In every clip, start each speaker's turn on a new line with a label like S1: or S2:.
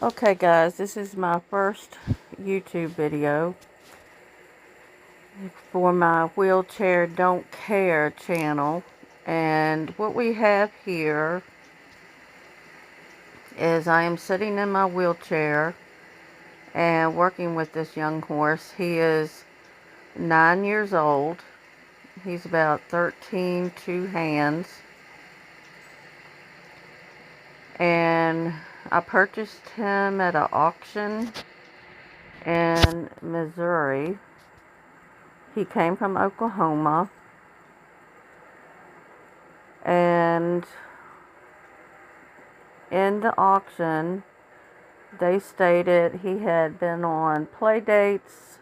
S1: Okay guys, this is my first YouTube video for my Wheelchair Don't Care channel. And what we have here is I am sitting in my wheelchair and working with this young horse. He is 9 years old. He's about 13 two hands. And I purchased him at an auction in Missouri. He came from Oklahoma, and in the auction they stated he had been on play dates,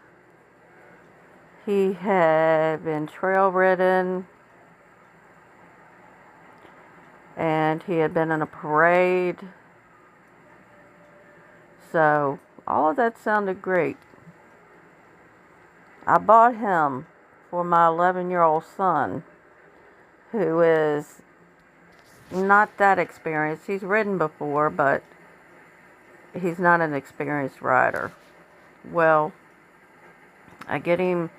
S1: he had been trail ridden, and he had been in a parade. So all of that sounded great. I bought him for my 11-year-old son, who is not that experienced. He's ridden before, but he's not an experienced rider. Well, I get him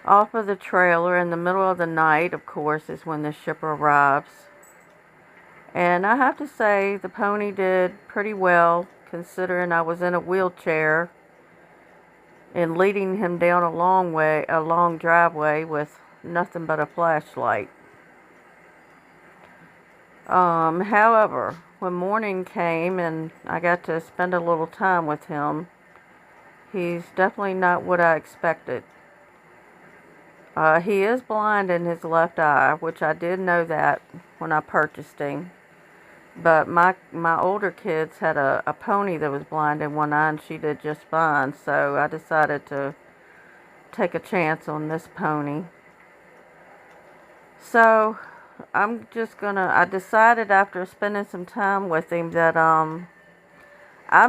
S1: off of the trailer in the middle of the night, of course, is when the shipper arrives. And I have to say, the pony did pretty well, considering I was in a wheelchair and leading him down a long driveway with nothing but a flashlight. However, when morning came and I got to spend a little time with him, he's definitely not what I expected. He is blind in his left eye, which I did know that when I purchased him. But my older kids had a pony that was blind in one eye, and she did just fine. So I decided to take a chance on this pony. So I decided after spending some time with him that I'm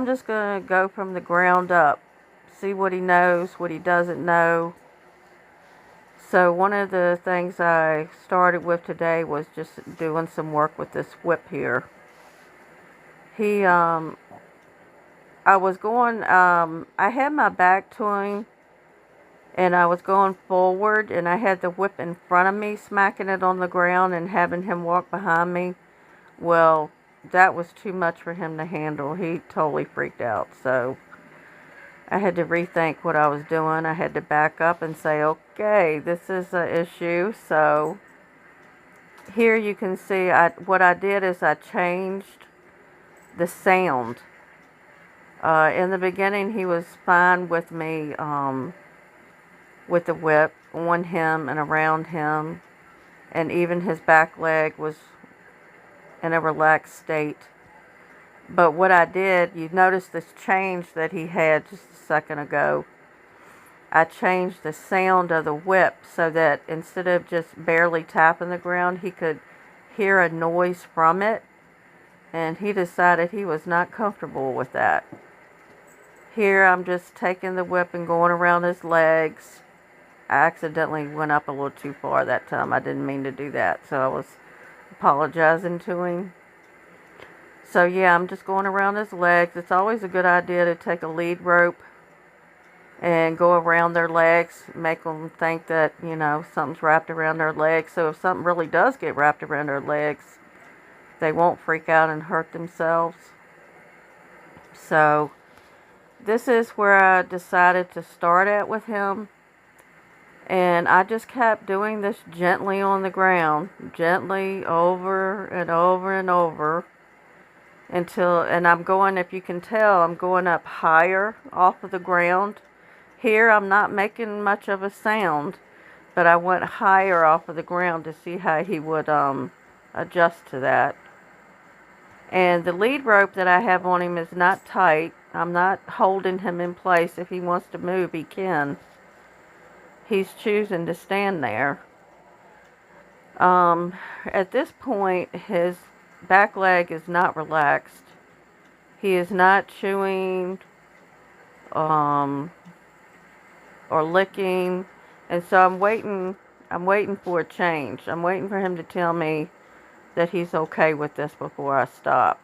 S1: just gonna go from the ground up, see what he knows, what he doesn't know. So one of the things I started with today was just doing some work with this whip here. I had my back to him, and I was going forward, and I had the whip in front of me, smacking it on the ground and having him walk behind me. Well, that was too much for him to handle. He totally freaked out, so I had to rethink what I was doing. I had to back up and say, okay, this is an issue. So here you can see what I did is I changed the sound. In the beginning, he was fine with me with the whip on him and around him, and even his back leg was in a relaxed state. But what I did, you notice this change that he had just a second ago. I changed the sound of the whip so that instead of just barely tapping the ground, he could hear a noise from it. And he decided he was not comfortable with that. Here I'm just taking the whip and going around his legs. I accidentally went up a little too far that time. I didn't mean to do that, so I was apologizing to him. So yeah, I'm just going around his legs. It's always a good idea to take a lead rope and go around their legs, make them think that, something's wrapped around their legs. So if something really does get wrapped around their legs, they won't freak out and hurt themselves. So this is where I decided to start at with him. And I just kept doing this gently on the ground, gently over and over and over and I'm going, if you can tell, I'm going up higher off of the ground. Here I'm not making much of a sound, but I went higher off of the ground to see how he would adjust to that. And the lead rope that I have on him is not tight. I'm not holding him in place. If he wants to move, he can. He's choosing to stand there. At this point, his back leg is not relaxed. He is not chewing or licking. And so I'm waiting for a change. I'm waiting for him to tell me that he's okay with this before I stop.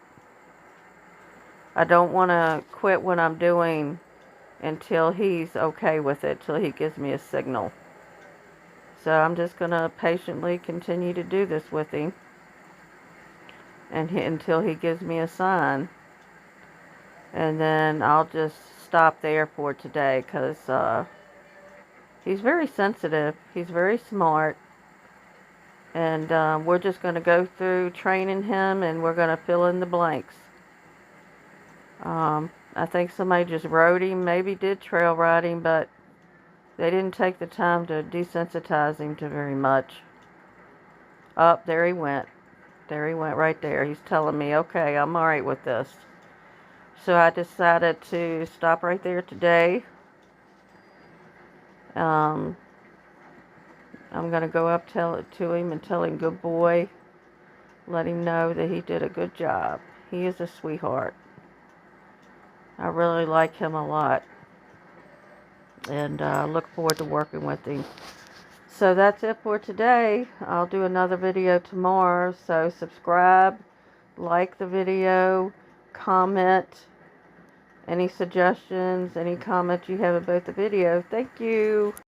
S1: I don't want to quit what I'm doing until he's okay with it, till he gives me a signal. So I'm just going to patiently continue to do this with him until he gives me a sign. And then I'll just stop there for today, because he's very sensitive. He's very smart. And we're just going to go through training him, and we're going to fill in the blanks. I think somebody just rode him, maybe did trail ride him, but they didn't take the time to desensitize him to very much. Up, there he went. There he went right there. He's telling me, okay, I'm all right with this. So I decided to stop right there today. I'm going to go up to him and tell him good boy. Let him know that he did a good job. He is a sweetheart. I really like him a lot. And I look forward to working with him. So that's it for today. I'll do another video tomorrow. So subscribe, like the video, comment. Any suggestions, any comments you have about the video. Thank you.